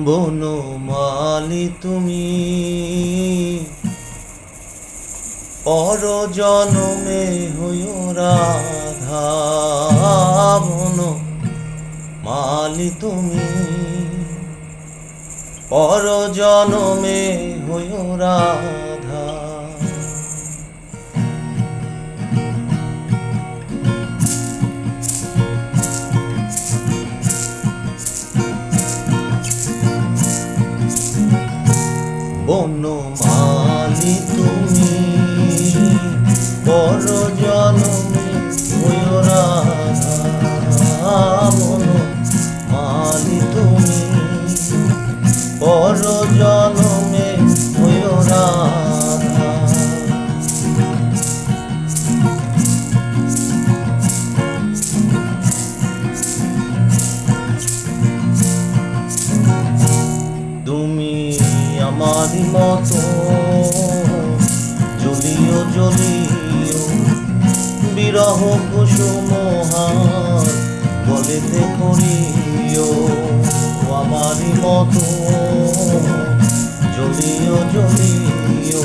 বনমালী তুমি পর জনমে হইও রাধা। বনমালী তুমি পর জনমে হইও রাধা। বনমালী তুমি পর জনমে হইও রাধা। বনমালী তুমি পর জনমে হইও রাধা। তুমি আমারি মতো জ্বলিও জ্বলিও বিরহ কুসুম হার গলেতে করিও। আমারি মতো জ্বলিও জ্বলিও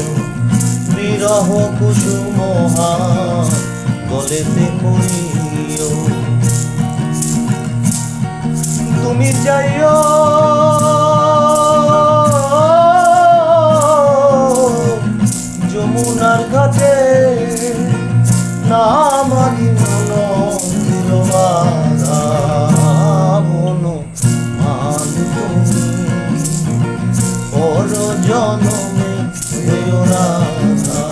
বিরহ কুসুম হার গলেতে করিও। তুমি যাইও যমুনার ঘাটে, না আমারি মন দিল বাধা। বনমালী তুমি পর জনমে হইও রাধা।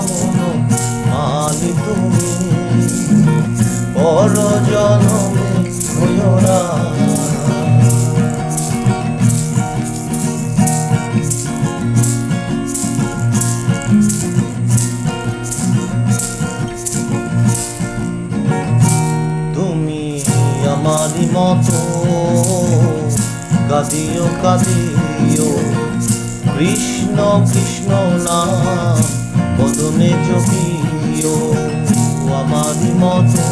বনমালী তুমি পর জনমে হইও রাধা। আমারি মতো কাঁদিও কাঁদিও কৃষ্ণ কৃষ্ণ নাম বদনে জপিও। আমারি মতো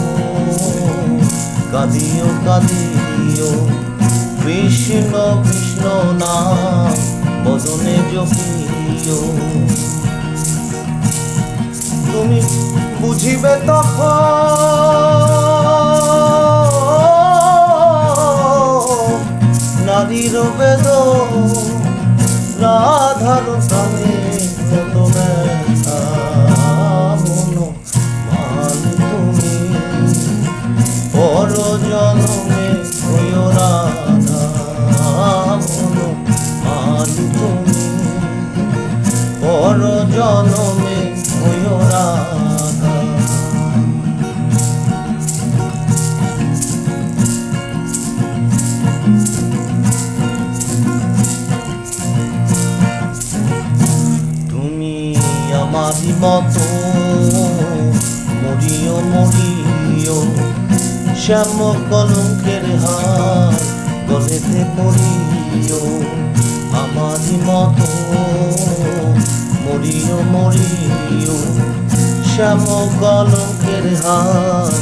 কাঁদিও কাঁদিও কৃষ্ণ কৃষ্ণ নাম বদনে জপিও। তুমি বুঝিবে তখন নারীর বেদন, রাধার প্রাণে কত ব্যথা। বনমালী তুমি পর জনমে হইও রাধা। বনমালী তুমি পর জনমে হইও রাধা। আমারি মতো মরিও মরিও শ্যাম কলঙ্কের হার গলেতে পরিও। আমারি মতো মরিও মরিও শ্যাম কলঙ্কের হার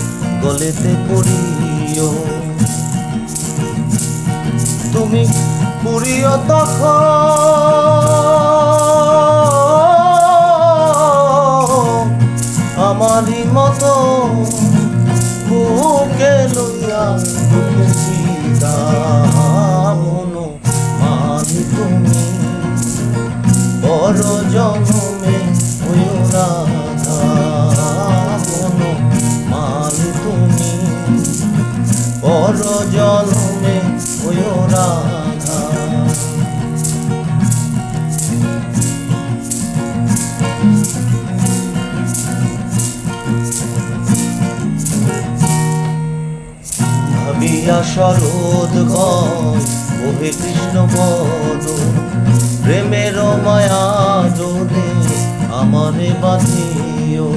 গলেতে পরিও। তুমি পুরিও তখন আমারি মতো বুকে লইয়া বুকে সীতা। বনমালী তুমি পর জনমে হইও রাধা। বনমালী তুমি পর জনমে হইও রাধা। ভাবিয়া শরৎ গয় ওহে কৃষ্ণ পদ, প্রেমের মায়া ডোরে আমারে বাঁধিও।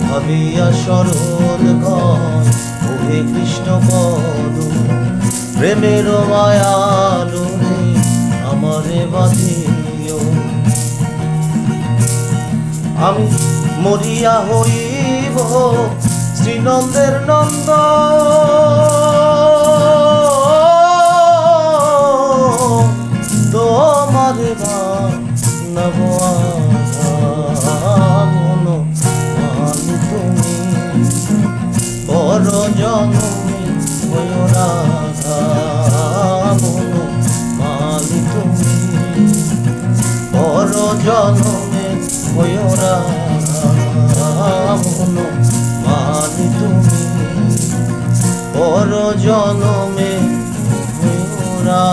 ভাবিয়া শরৎ গয় ওহে কৃষ্ণ পদ, প্রেমের মায়া ডোরে আমারে বাঁধিও। আমি মরিয়া হইব শ্রীনন্দের নন্দ, জনমে ময়ূরা মন মানি তুমি পর জনমে ময়ূরা।